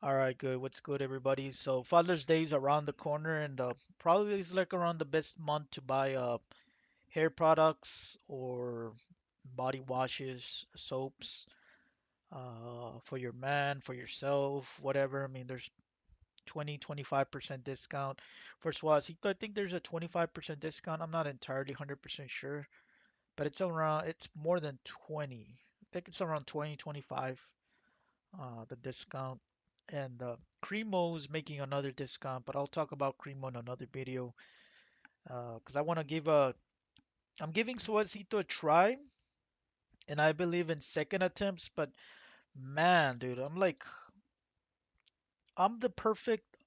All right, good. What's good, everybody? So Father's Day is around the corner, and probably is like around the best month to buy hair products or body washes, soaps, for your man, for yourself, whatever. I mean, there's 25% discount for Suavecito. I think there's a 25% discount. I'm not entirely 100% sure, but it's more than 20. I think it's around 20, 25. The discount. And Cremo is making another discount, but I'll talk about Cremo in another video because I'm giving Suavecito a try, and I believe in second attempts. But man, dude, I'm the perfect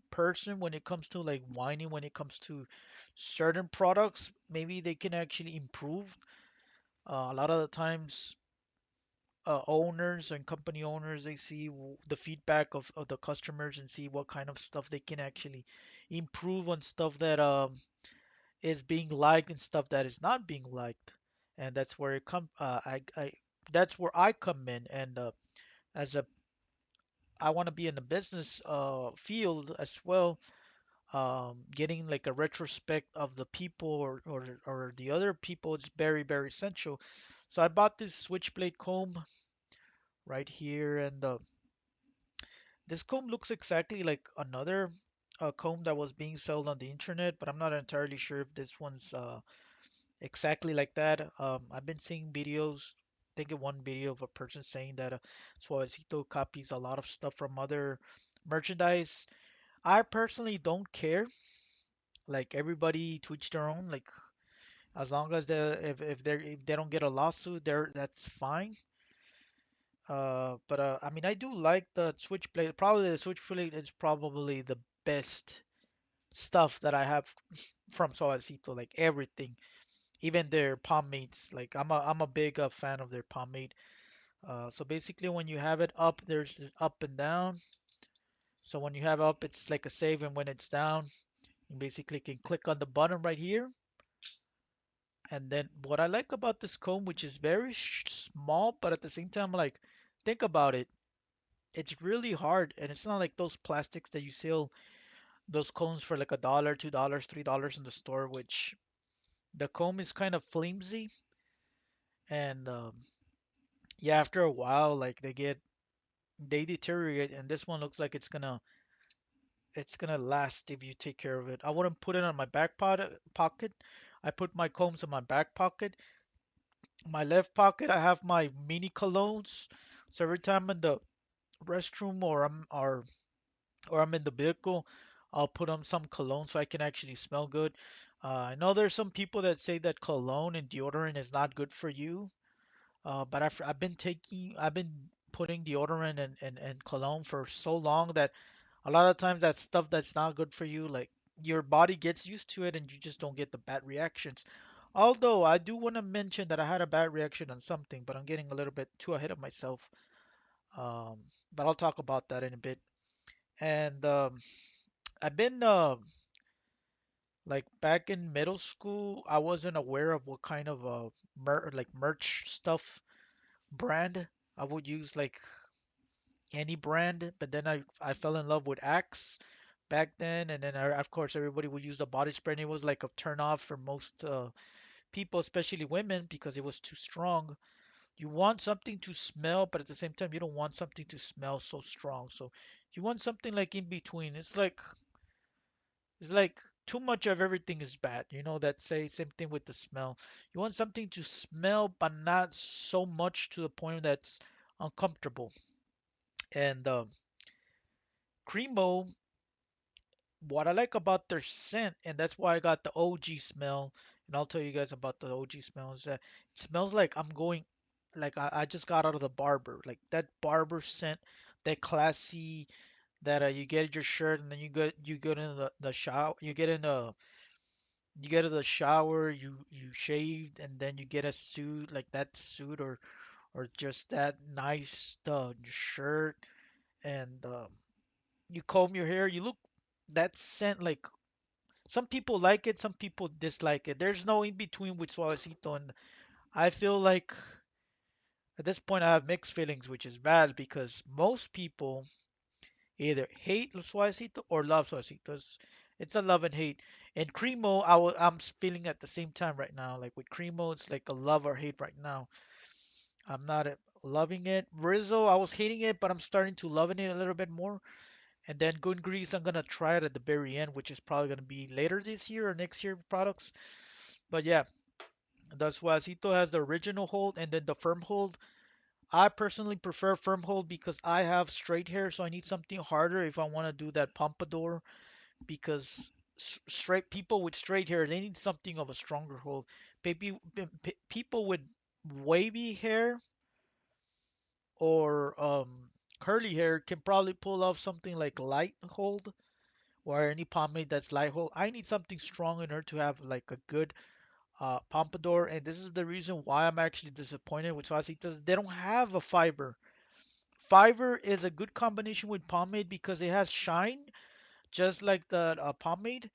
person when it comes to like whining when it comes to certain products. Maybe they can actually improve. A lot of the times owners and company owners they see the feedback of the customers and see what kind of stuff they can actually improve on stuff that is being liked and stuff that is not being liked, and that's where it come I that's where I come in. And as a I want to be in the business field as well, getting like a retrospect of the people or the other people is very essential. So I bought this switchblade comb right here, and this comb looks exactly like another comb that was being sold on the internet, but I'm not entirely sure if this one's exactly like that. I've been seeing videos, I think in one video of a person saying that Suavecito copies a lot of stuff from other merchandise. I personally don't care. Like everybody to each their own. Like as long as if they don't get a lawsuit, that's fine. But I mean, I do like the Switchblade. Probably the Switchblade is probably the best stuff that I have from Suavecito. Like everything, even their pomades. Like I'm a big fan of their pomade. So basically, when you have it up, there's this up and down. So when you have up, it's like a save, and when it's down, you basically can click on the button right here. And then what I like about this comb, which is very small, but at the same time, like think about it. It's really hard, and it's not like those plastics that you sell those combs for like $1, $2, $3 in the store, which the comb is kind of flimsy, and yeah, after a while, like they deteriorate, and this one looks like it's gonna last if you take care of it. I wouldn't put it on my pocket. I put my combs in my back pocket. My left pocket, I have my mini colognes. So every time I'm in the restroom or I'm in the vehicle, I'll put on some cologne so I can actually smell good. I know there's some people that say that cologne and deodorant is not good for you, but I've been putting deodorant and cologne for so long that a lot of times that stuff that's not good for you, like your body gets used to it and you just don't get the bad reactions. Although I do want to mention that I had a bad reaction on something, but I'm getting a little bit too ahead of myself. Um, but I'll talk about that in a bit. And I've been like back in middle school, I wasn't aware of what kind of merch stuff brand I would use, like any brand. But then I fell in love with Axe back then, and then of course everybody would use the body spray, and it was like a turn off for most people, especially women, because it was too strong. You want something to smell, but at the same time you don't want something to smell so strong. So you want something like in between. It's like too much of everything is bad. You know that say same thing with the smell. You want something to smell, but not so much to the point that's uncomfortable. And Cremo, what I like about their scent, and that's why I got the OG smell, and I'll tell you guys about the OG smell, is that it smells like I'm going, like I just got out of the barber, like that barber scent, that classy, that you get your shirt and then you get in the shower, you get to the shower, you shaved, and then you get a suit like that suit or just that nice shirt, and you comb your hair, you look that scent like some people like it, some people dislike it. There's no in between with Suavecito, and I feel like at this point I have mixed feelings, which is bad because most people Either hate Suavecito or love Suavecito. It's a love and hate. And Cremo, I'm feeling at the same time right now. Like with Cremo, it's like a love or hate right now. I'm not loving it. Rizzo, I was hating it, but I'm starting to loving it a little bit more. And then Good Grease, I'm gonna try it at the very end, which is probably gonna be later this year or next year products. But yeah, the Suavecito has the original hold and then the firm hold. I personally prefer firm hold because I have straight hair, so I need something harder if I want to do that pompadour. Because straight people with straight hair, they need something of a stronger hold. Maybe people with wavy hair or curly hair can probably pull off something like light hold or any pomade that's light hold. I need something strong in order to have like a good pompadour, and this is the reason why I'm actually disappointed with Suavitas. They don't have a fiber. Fiber is a good combination with pomade because it has shine, just like the pomade,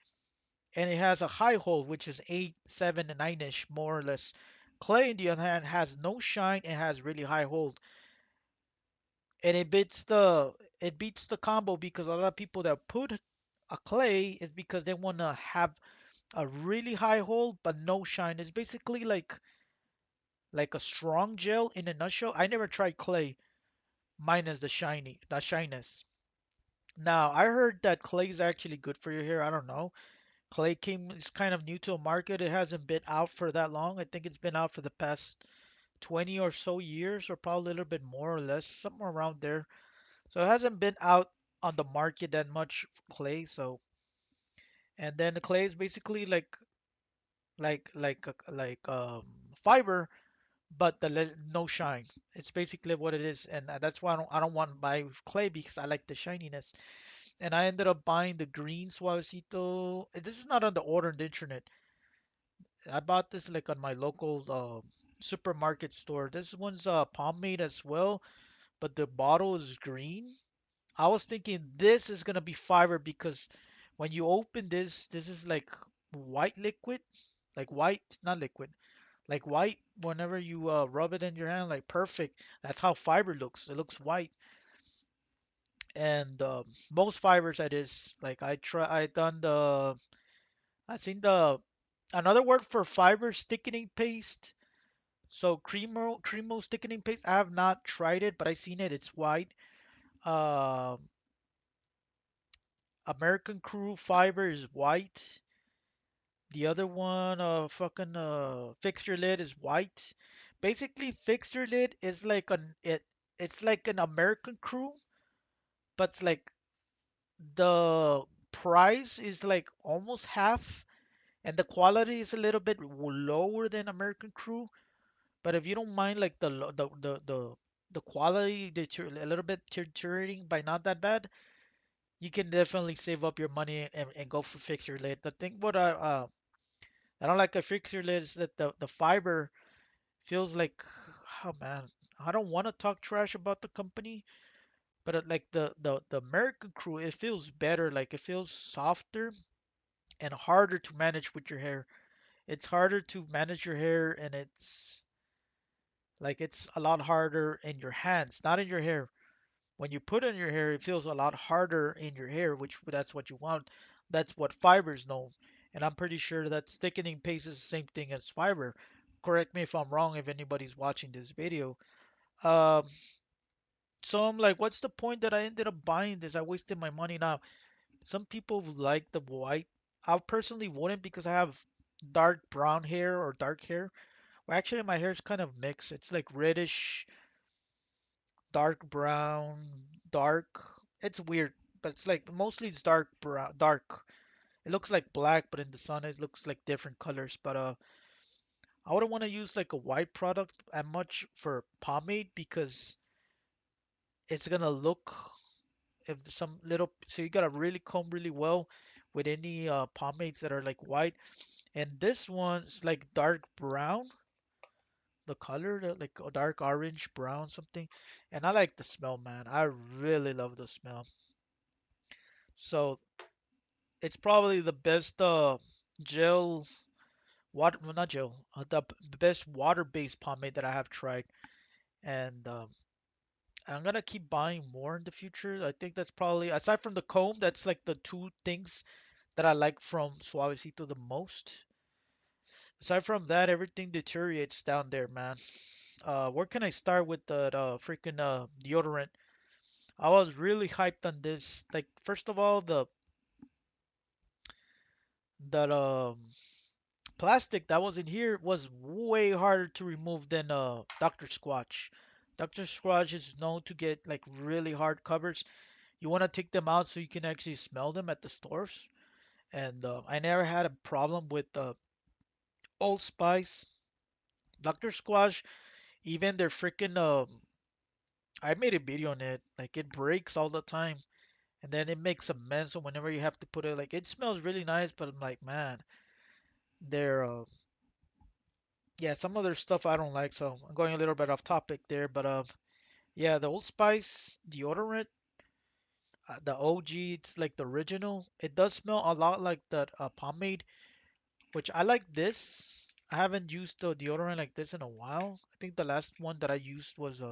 and it has a high hold, which is 8, 7, and 9-ish, more or less. Clay, on the other hand, has no shine and has really high hold, and it beats the combo because a lot of people that put a clay is because they want to have a really high hold but no shine. It's basically like a strong gel in a nutshell. I never tried clay minus the shyness. Now, I heard that clay is actually good for your hair. I don't know. Clay came is kind of new to the market. It hasn't been out for that long. I think it's been out for the past 20 or so years, or probably a little bit more or less, somewhere around there. So it hasn't been out on the market that much, clay. So, and then the clay is basically like fiber, but no shine. It's basically what it is, and that's why I don't want to buy clay because I like the shininess. And I ended up buying the green Suavecito. This is not on the order on the internet. I bought this like on my local supermarket store. This one's pomade as well, but the bottle is green. I was thinking this is gonna be fiber because when you open this, this is like white liquid, like white, not liquid, like white. Whenever you rub it in your hand, like perfect. That's how fiber looks. It looks white. And most fibers that is like I done I seen the another word for fiber thickening paste. So Cremo thickening paste. I have not tried it, but I seen it. It's white. Uh, American Crew fiber is white. The other one, fucking fixture lid is white. Basically, fixture lid is like it's like an American Crew, but it's like the price is like almost half, and the quality is a little bit lower than American Crew. But if you don't mind like the quality a little bit deteriorating by not that bad, you can definitely save up your money and go for fixture lid. The thing what I don't like a fixture lid is that the fiber feels like, oh man, I don't want to talk trash about the company, but like the American Crew, it feels better. Like it feels softer and harder to manage with your hair. It's harder to manage your hair, and it's a lot harder in your hands, not in your hair. When you put it in your hair, it feels a lot harder in your hair, which that's what you want. That's what fibers know. And I'm pretty sure that thickening paste is the same thing as fiber. Correct me if I'm wrong if anybody's watching this video. Um, so I'm like, what's the point that I ended up buying this? I wasted my money now. Some people would like the white. I personally wouldn't because I have dark brown hair or dark hair. Well, actually, my hair is kind of mixed. It's like reddish, dark brown, dark. It's weird, but it's like mostly it's dark brown, dark. It looks like black, but in the sun it looks like different colors. But I wouldn't want to use like a white product as much for pomade because it's gonna look if some little. So you gotta really comb really well with any pomades that are like white. And this one's like dark brown, the color, like a dark orange brown something. And I like the smell, man. I really love the smell. So it's probably the best gel water, well, not gel, the best water-based pomade that I have tried. And I'm gonna keep buying more in the future. I think that's probably aside from the comb, that's like the two things that I like from Suavecito the most. Aside from that, everything deteriorates down there, man. Where can I start with the freaking deodorant? I was really hyped on this. Like, first of all, the plastic that was in here was way harder to remove than Dr. Squatch. Dr. Squatch is known to get like really hard covers. You want to take them out so you can actually smell them at the stores. And I never had a problem with Old Spice, Dr. Squatch, even their freaking I made a video on it. Like it breaks all the time, and then it makes a mess. So whenever you have to put it, like it smells really nice, but I'm like, man, they're yeah, some other stuff I don't like. So I'm going a little bit off topic there, but yeah, the Old Spice deodorant, the OG, it's like the original. It does smell a lot like that pomade, which I like this. I haven't used the deodorant like this in a while. I think the last one that I used was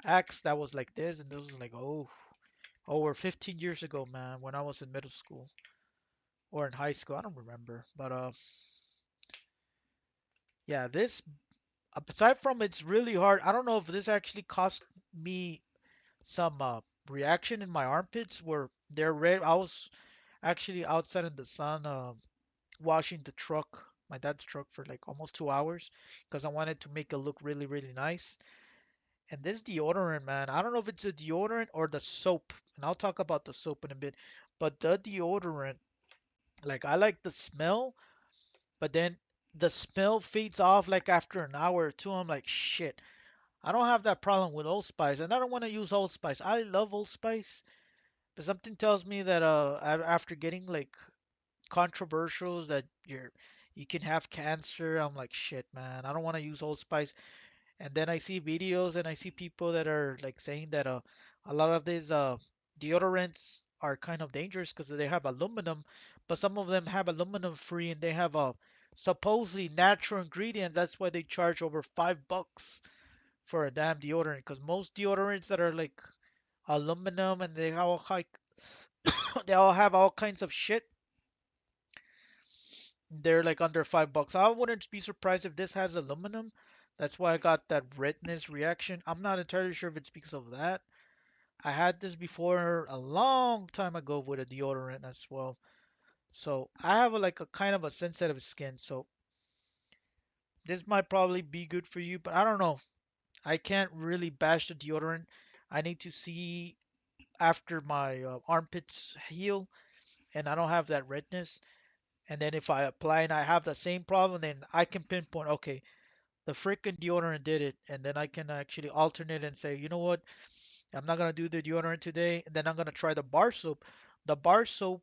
Axe that was like this, and this was like over 15 years ago, man, when I was in middle school or in high school. I don't remember, but yeah, this aside from it's really hard. I don't know if this actually cost me some reaction in my armpits where they're red. I was actually outside in the sun washing the truck, my dad's truck, for like almost 2 hours because I wanted to make it look really, really nice. And this deodorant, man, I don't know if it's a deodorant or the soap, and I'll talk about the soap in a bit. But the deodorant, like I like the smell, but then the smell fades off like after an hour or two. I'm like, shit. I don't have that problem with Old Spice, and I don't want to use Old Spice. I love Old Spice, but something tells me that after getting like controversials that you can have cancer, I'm like, shit, man. I don't want to use Old Spice. And then I see videos and I see people that are like saying that a lot of these deodorants are kind of dangerous because they have aluminum, but some of them have aluminum free and they have supposedly natural ingredients. That's why they charge over $5 for a damn deodorant. Because most deodorants that are like aluminum and they all like they all have all kinds of shit. They're like under $5. I wouldn't be surprised if this has aluminum. That's why I got that redness reaction. I'm not entirely sure if it's because of that. I had this before a long time ago with a deodorant as well. So I have like a kind of a sensitive skin. So this might probably be good for you, but I don't know. I can't really bash the deodorant. I need to see after my armpits heal and I don't have that redness. And then if I apply and I have the same problem, then I can pinpoint, okay, the freaking deodorant did it. And then I can actually alternate and say, you know what? I'm not gonna do the deodorant today. And then I'm gonna try the bar soap. The bar soap,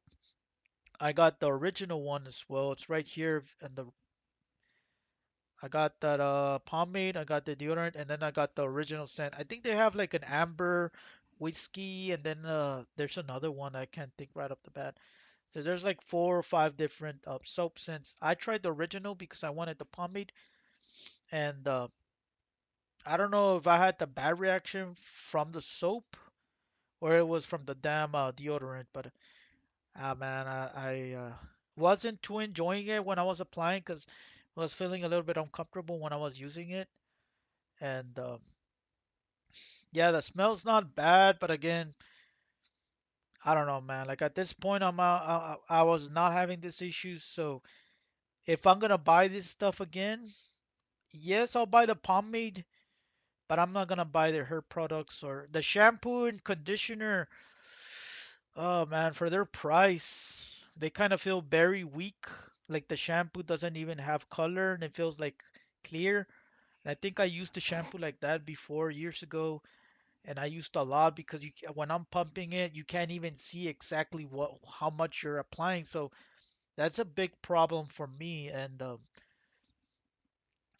I got the original one as well. It's right here, and the I got that pomade, I got the deodorant, and then I got the original scent. I think they have like an amber whiskey, and then there's another one I can't think right off the bat. So there's like 4 or 5 different soap scents. I tried the original because I wanted the pomade, and I don't know if I had the bad reaction from the soap or it was from the damn deodorant, but man, I wasn't too enjoying it when I was applying because I was feeling a little bit uncomfortable when I was using it. And yeah, the smell's not bad, but again, I don't know, man. Like at this point, I was not having this issue, so if I'm gonna buy this stuff again, yes, I'll buy the pomade, but I'm not gonna buy their hair products or the shampoo and conditioner. Oh man, for their price, they kind of feel very weak. Like the shampoo doesn't even have color and it feels like clear. And I think I used the shampoo like that before years ago, and I used a lot because when I'm pumping it, you can't even see exactly what how much you're applying. So that's a big problem for me. And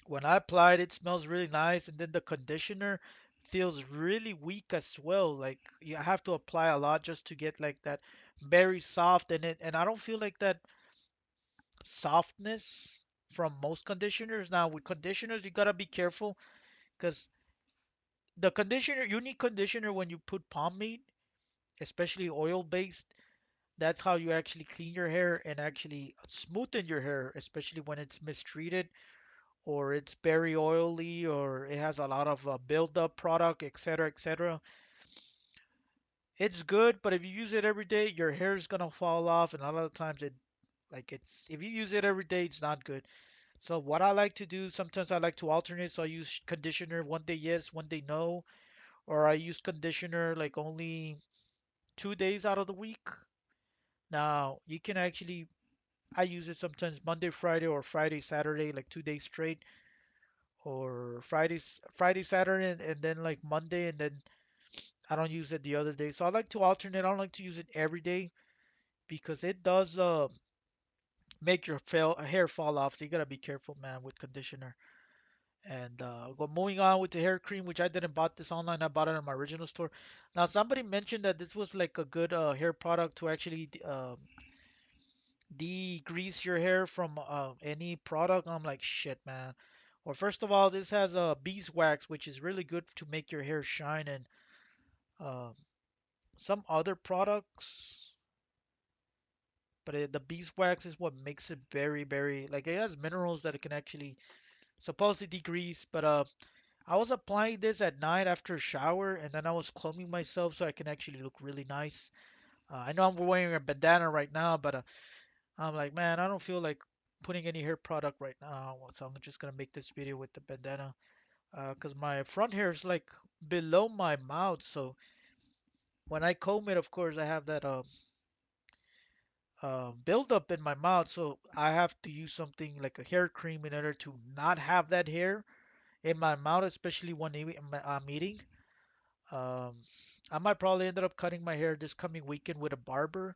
when I applied, it smells really nice, and then the conditioner feels really weak as well. Like you have to apply a lot just to get like that very soft in it, and I don't feel like that softness from most conditioners. Now with conditioners, you gotta be careful because The conditioner, you need conditioner when you put pomade, especially oil based. That's how you actually clean your hair and actually smoothen your hair, especially when it's mistreated or it's very oily or it has a lot of buildup product, etc., etc. It's good, but if you use it every day, your hair is gonna fall off, and a lot of times it's if you use it every day, it's not good. So what I like to do, sometimes I like to alternate. So I use conditioner one day yes, one day no, or I use conditioner like only 2 days out of the week. Now you can actually I use it sometimes Monday, Friday, or Friday, Saturday, like 2 days straight, or Friday, Saturday, and then like Monday, and then I don't use it the other day. So I like to alternate. I don't like to use it every day because it does make your hair fall off. So you gotta be careful, man, with conditioner. And moving on with the hair cream, which I didn't bought this online. I bought it in my original store. Now somebody mentioned that this was like a good hair product to actually degrease your hair from any product. I'm like, shit, man. Well, first of all, this has beeswax, which is really good to make your hair shine, and uh, some other products. But the beeswax is what makes it very, very like it has minerals that it can actually supposedly degrease. But I was applying this at night after a shower, and then I was combing myself so I can actually look really nice. I know I'm wearing a bandana right now, but I'm like, man, I don't feel like putting any hair product right now, so I'm just gonna make this video with the bandana. Cause my front hair is like below my mouth, so when I comb it, of course, I have that buildup in my mouth, so I have to use something like a hair cream in order to not have that hair in my mouth, especially when I'm eating. Um, I might probably end up cutting my hair this coming weekend with a barber,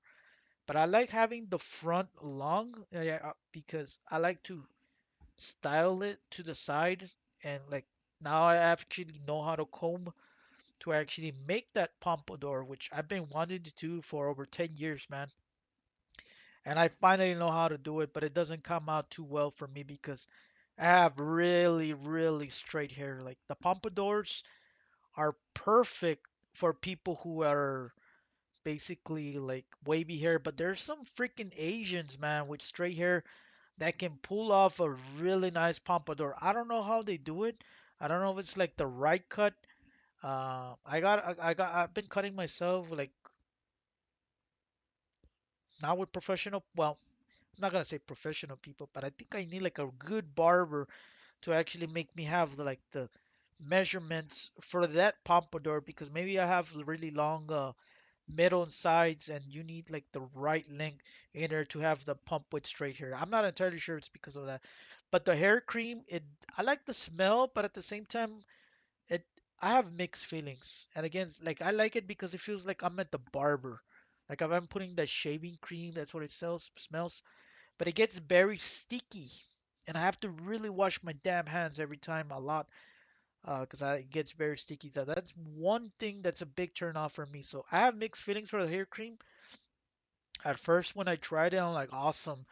but I like having the front long, yeah, because I like to style it to the side, and like now I actually know how to comb to actually make that pompadour, which I've been wanting to do for over 10 years, man. And I finally know how to do it, but it doesn't come out too well for me because I have really, really straight hair. Like the pompadours are perfect for people who are basically like wavy hair, but there's some freaking Asians, man, with straight hair that can pull off a really nice pompadour. I don't know how they do it. I don't know if it's like the right cut. I've been cutting myself like not with professional. Well, I'm not gonna say professional people, but I think I need like a good barber to actually make me have the measurements for that pompadour because maybe I have really long middle and sides, and you need like the right length in order to have the pump with straight hair. I'm not entirely sure it's because of that, but the hair cream, it I like the smell, but at the same time, it I have mixed feelings. And again, like I like it because it feels like I'm at the barber. Like if I'm putting that shaving cream, that's what it smells. But it gets very sticky, and I have to really wash my damn hands every time a lot because it gets very sticky. So that's one thing that's a big turn off for me. So I have mixed feelings for the hair cream. At first, when I tried it, I'm like, awesome.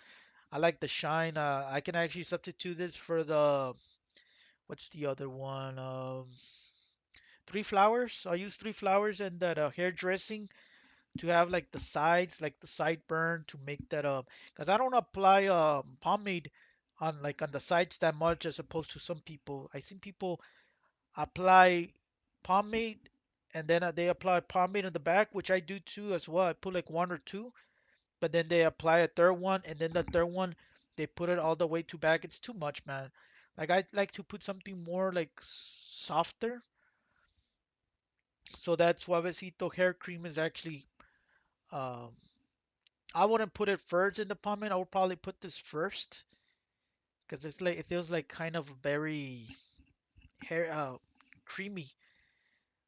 I like the shine. I can actually substitute this for the what's the other one? Three flowers. I use three flowers and that hair dressing to have like the sides, like the sideburn to make that up. Because I don't apply pomade on like on the sides that much as opposed to some people. I seen people apply pomade and then they apply pomade in the back, which I do too as well. I put like one or two, but then they apply a third one, and then the third one they put it all the way to back. It's too much, man. Like I like to put something more like softer. So that Suavecito hair cream is actually um, I wouldn't put it first in the pomade. I would probably put this first because it's like it feels like kind of very hair creamy.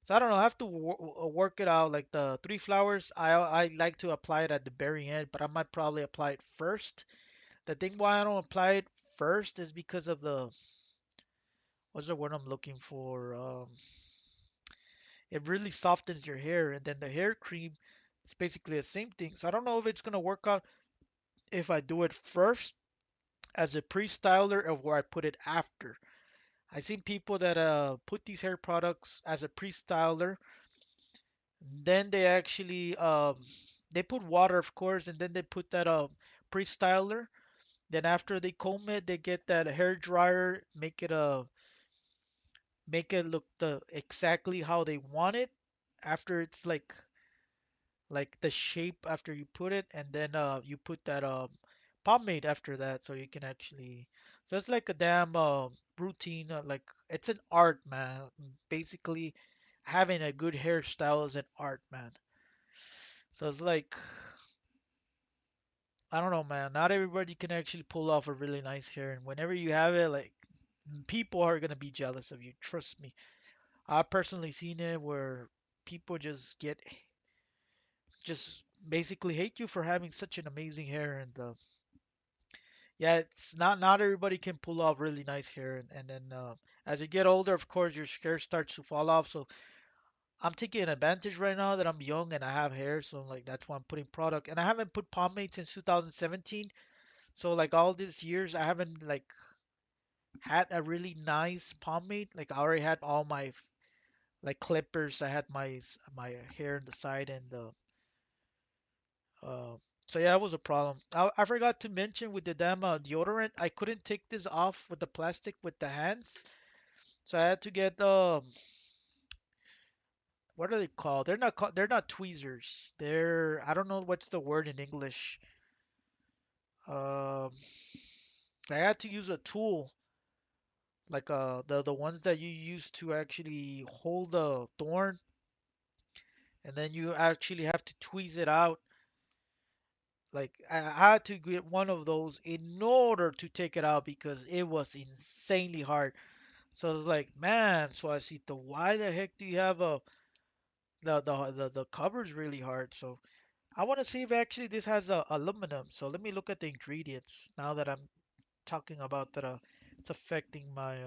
So I don't know. I have to work it out. Like the three flowers, I like to apply it at the very end, but I might probably apply it first. The thing why I don't apply it first is because of the what's the word I'm looking for? It really softens your hair, and then the hair cream is basically the same thing. So I don't know if it's gonna work out if I do it first as a pre-styler or where I put it after. I seen people that put these hair products as a pre-styler, then they actually they put water, of course, and then they put that pre-styler. Then after they comb it, they get that hair dryer, make it look the exactly how they want it after it's like the shape after you put it, and then you put that pomade after that, so you can actually, so it's like a damn routine, like it's an art, man. Basically, having a good hairstyle is an art, man. So it's like, I don't know, man. Not everybody can actually pull off a really nice hair, and whenever you have it, like people are gonna be jealous of you. Trust me. I've personally seen it where people just basically hate you for having such an amazing hair, and yeah, it's not everybody can pull off really nice hair, and then as you get older, of course, your hair starts to fall off. So I'm taking advantage right now that I'm young and I have hair, so like that's why I'm putting product. And I haven't put pomade since 2017. So like all these years, I haven't like had a really nice pomade. Like I already had all my like clippers. I had my hair on the side and the uh. So yeah, it was a problem. I forgot to mention with the damn deodorant, I couldn't take this off with the plastic with the hands. So I had to get what are they called? They're not tweezers. They're, I don't know what's the word in English. Um, I had to use a tool like the ones that you use to actually hold the thorn, and then you actually have to tweeze it out. Like I had to get one of those in order to take it out because it was insanely hard. So I was like, man, Suavecito, why the heck do you have a the cover's really hard? So I want to see if actually this has aluminum. So let me look at the ingredients now that I'm talking about that. It's affecting my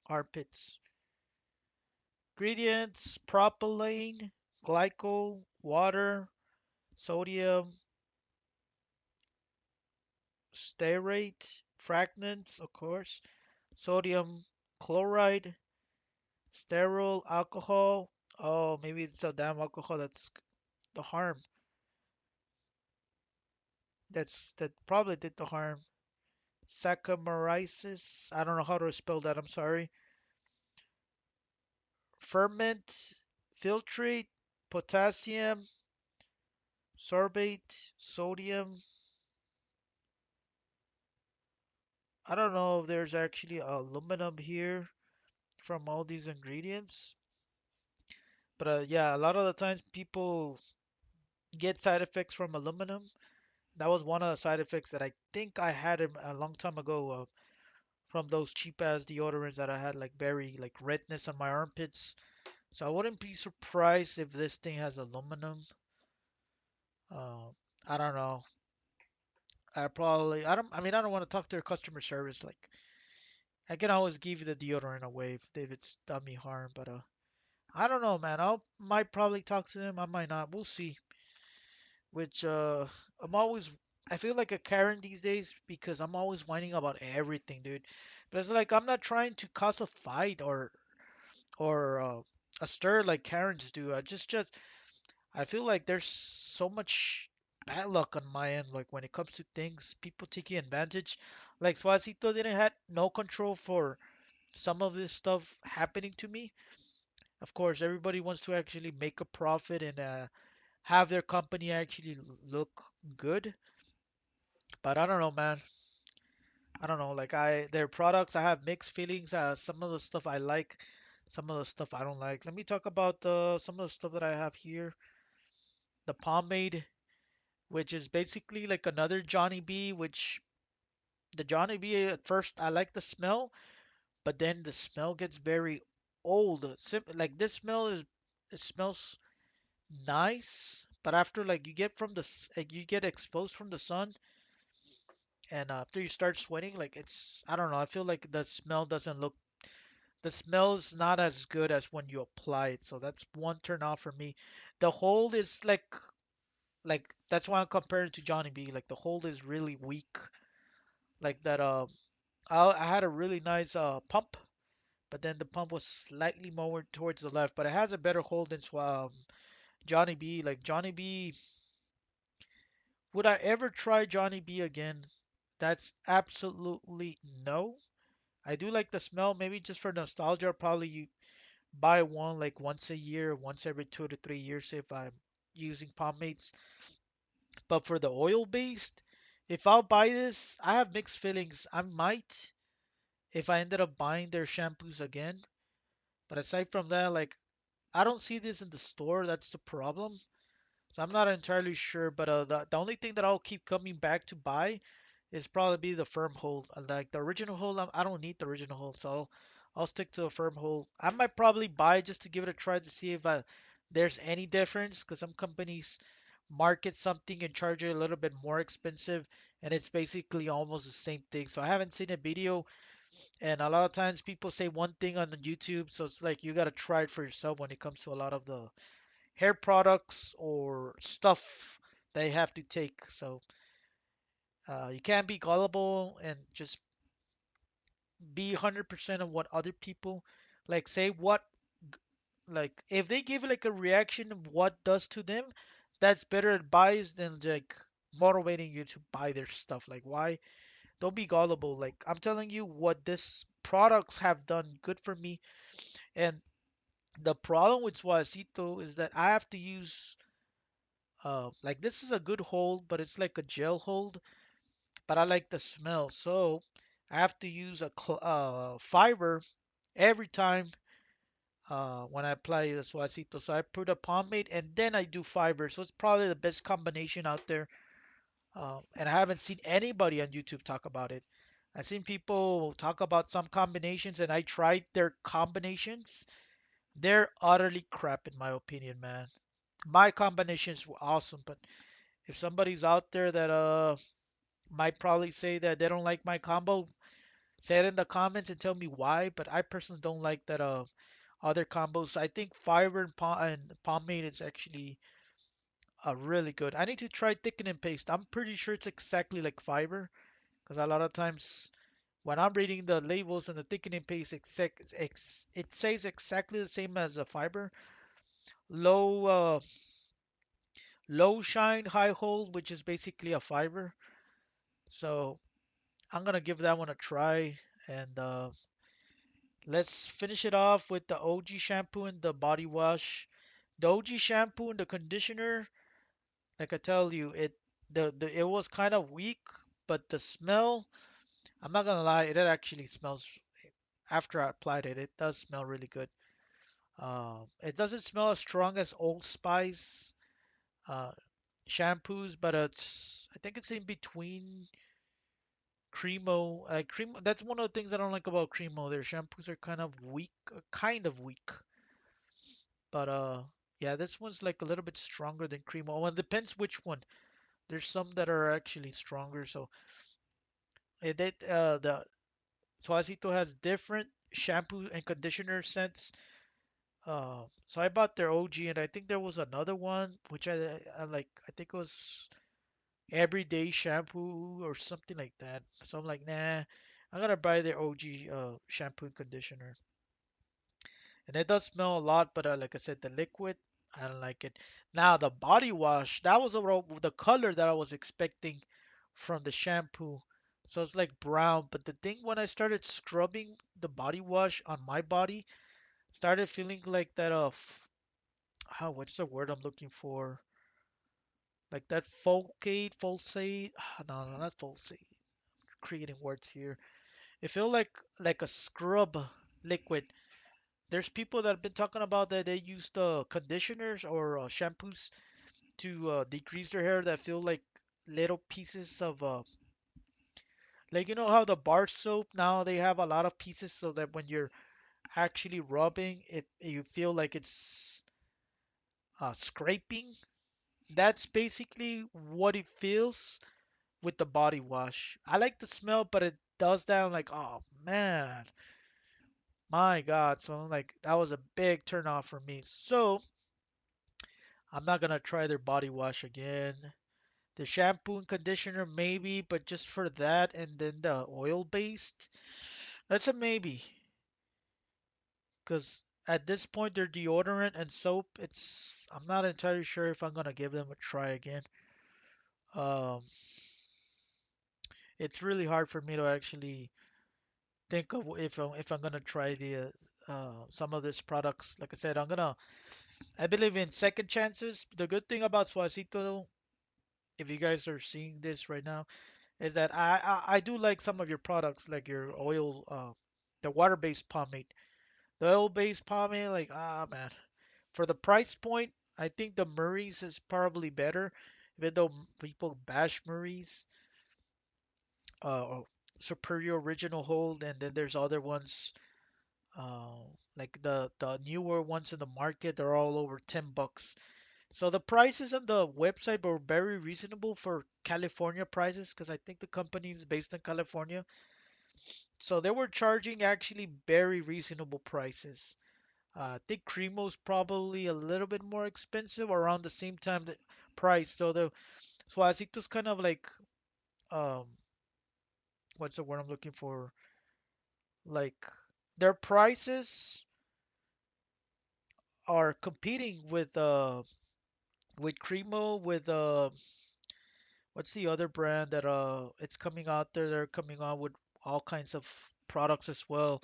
armpits. Ingredients: propylene, glycol, water, sodium, stearate, fragments, of course, sodium chloride, sterile alcohol. Oh, maybe it's a damn alcohol that's the harm. That probably did the harm. Saccharomyces. I don't know how to spell that. I'm sorry. Ferment, filtrate, potassium, sorbate, sodium. I don't know if there's actually aluminum here from all these ingredients. But yeah, a lot of the times people get side effects from aluminum. That was one of the side effects that I think I had a long time ago from those cheap ass deodorants that I had, like very like redness on my armpits. So I wouldn't be surprised if this thing has aluminum. Uh, I don't know. I mean, I don't want to talk to their customer service. Like, I can always give you the deodorant away if it's done me harm, but I don't know, man. Might probably talk to them. I might not. We'll see. Which I'm always I feel like a Karen these days because I'm always whining about everything, dude. But it's like I'm not trying to cause a fight or a stir like Karens do. I just I feel like there's so much bad luck on my end. Like when it comes to things, people taking advantage. Like Suavecito didn't had no control for some of this stuff happening to me. Of course, everybody wants to actually make a profit and have their company actually look good. But I don't know, man. I don't know. Like their products, I have mixed feelings. Some of the stuff I like, some of the stuff I don't like. Let me talk about some of the stuff that I have here. The pomade, which is basically like another Johnny B. Which the Johnny B at first I like the smell, but then the smell gets very old. Like this smell is it smells nice, but after like like you get exposed from the sun, and after you start sweating, like it's I don't know. I feel like the smell is not as good as when you apply it. So that's one turn off for me. The hold is like that's why I'm comparing it to Johnny B. Like the hold is really weak. Like that. I had a really nice pump, but then the pump was slightly more towards the left, but it has a better hold than Johnny B. Like Johnny B, would I ever try Johnny B again? That's absolutely no. I do like the smell, maybe just for nostalgia. I'll probably buy one like once a year, once every 2 to 3 years if I'm using pomades. But for the oil based, if I'll buy this, I have mixed feelings. I might if I ended up buying their shampoos again. But aside from that, like I don't see this in the store. That's the problem. So I'm not entirely sure. But the only thing that I'll keep coming back to buy is probably be the firm hold. Like the original hold, I don't need the original hold, so I'll stick to a firm hold. I might probably buy it just to give it a try to see if there's any difference, because some companies market something and charge it a little bit more expensive, and it's basically almost the same thing. So I haven't seen a video, and a lot of times people say one thing on the YouTube, so it's like you gotta try it for yourself when it comes to a lot of the hair products or stuff they have to take. So you can't be gullible and just be 100% of what other people like say what like if they give like a reaction of what does to them, that's better advice than like motivating you to buy their stuff. Like why? Don't be gullible. Like I'm telling you what this products have done good for me. And the problem with Suavecito is that I have to use like this is a good hold, but it's like a gel hold, but I like the smell. So I have to use a fiber every time when I apply the Suavecito. So I put a pomade and then I do fiber. So it's probably the best combination out there. And I haven't seen anybody on YouTube talk about it. I've seen people talk about some combinations and I tried their combinations. They're utterly crap in my opinion, man. My combinations were awesome, but if somebody's out there that might probably say that they don't like my combo, say it in the comments and tell me why. But I personally don't like that other combos. I think fiber and pomade is actually really good. I need to try thicken and paste. I'm pretty sure it's exactly like fiber because a lot of times when I'm reading the labels and the thicken and paste, it says exactly the same as a fiber. Low low shine, high hold, which is basically a fiber. So I'm gonna give that one a try. And let's finish it off with the OG shampoo and the body wash. The OG shampoo and the conditioner, like I tell you, it it was kind of weak, but the smell, I'm not gonna lie, it actually smells after I applied it, it does smell really good. It doesn't smell as strong as Old Spice uh, shampoos, but I think it's in between Cremo. Cremo, that's one of the things I don't like about Cremo. Their shampoos are kind of weak, kind of weak. But yeah, this one's like a little bit stronger than Cremo. Well, it depends which one. There's some that are actually stronger. So the Suavecito has different shampoo and conditioner scents. So I bought their OG, and I think there was another one which I like. I think it was everyday shampoo or something like that. So I'm like, nah, I'm gonna buy their OG shampoo and conditioner. And it does smell a lot, but like I said, the liquid, I don't like it. Now the body wash, that was the color that I was expecting from the shampoo. So it's like brown, but the thing when I started scrubbing the body wash on my body, started feeling like that what's the word I'm looking for? Like that fulsate. No, no, not fulsate. Creating words here. It felt like a scrub liquid. There's people that have been talking about that they use the conditioners or shampoos to decrease their hair that feel like little pieces of like you know how the bar soap now they have a lot of pieces so that when you're actually rubbing it you feel like it's scraping. That's basically what it feels with the body wash. I like the smell, but it does that. I'm like, oh man, my God. So I'm like, that was a big turn off for me. So I'm not gonna try their body wash again. The shampoo and conditioner, maybe, but just for that, and then the oil based, that's a maybe. Because at this point, their deodorant and soap, I'm not entirely sure if I'm gonna give them a try again. Um, it's really hard for me to actually think of if I'm gonna try the some of these products. Like I said, I believe in second chances. The good thing about Suavecito, if you guys are seeing this right now, is that I do like some of your products, like your oil, the water-based pomade. The oil-based pomade, like, man, for the price point, I think the Murray's is probably better, even though people bash Murray's, or Superior Original Hold, and then there's other ones, uh, like the newer ones in the market, they're all over $10. So the prices on the website were very reasonable for California prices, because I think the company is based in California. So they were charging actually very reasonable prices. I think Cremo's probably a little bit more expensive, around the same time the price. So the Suavecito's kind of like, um what's the word I'm looking for? Like, their prices are competing with Cremo, with what's the other brand that it's coming out there? They're coming out with all kinds of products as well.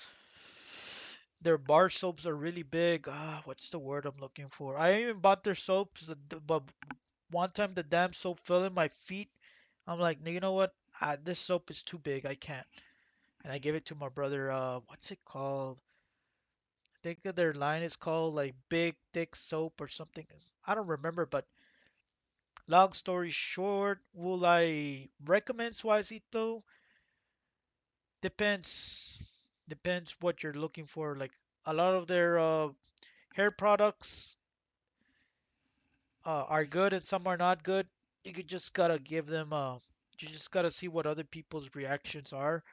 Their bar soaps are really big. What's the word I'm looking for? I even bought their soaps, but one time the damn soap fell in my feet. I'm like, you know what? This soap is too big. I can't. And I gave it to my brother. What's it called? I think that their line is called like Big Thick Soap or something. I don't remember, but long story short, will I recommend Suavecito? Depends. Depends what you're looking for. Like, a lot of their hair products are good and some are not good. You could just gotta give them you just gotta see what other people's reactions are.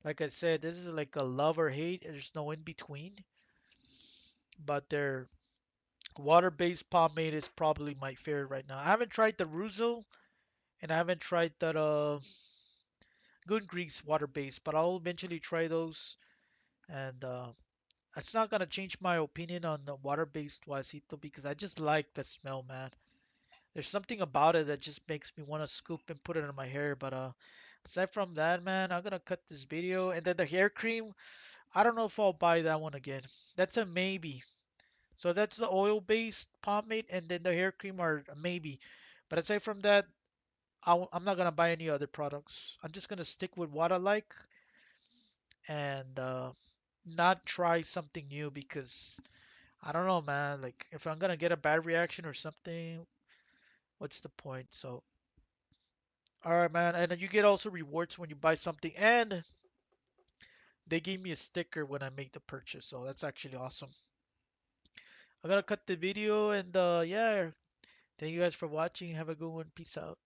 Like I said, this is like a love or hate. There's no in between. But their water-based pomade is probably my favorite right now. I haven't tried the Russo, and I haven't tried that Good Grease water-based, but I'll eventually try those. And that's not gonna change my opinion on the water-based Wasito, because I just like the smell, man. There's something about it that just makes me want to scoop and put it in my hair. But aside from that, man, I'm gonna cut this video. And then the hair cream, I don't know if I'll buy that one again. That's a maybe. So that's the oil-based pomade, and then the hair cream are a maybe. But aside from that, I'm not gonna buy any other products. I'm just gonna stick with what I like, and not try something new, because I don't know, man. Like, if I'm gonna get a bad reaction or something, what's the point? So, all right, man. And then you get also rewards when you buy something, and they gave me a sticker when I make the purchase. So that's actually awesome. I'm gonna cut the video, and yeah, thank you guys for watching. Have a good one. Peace out.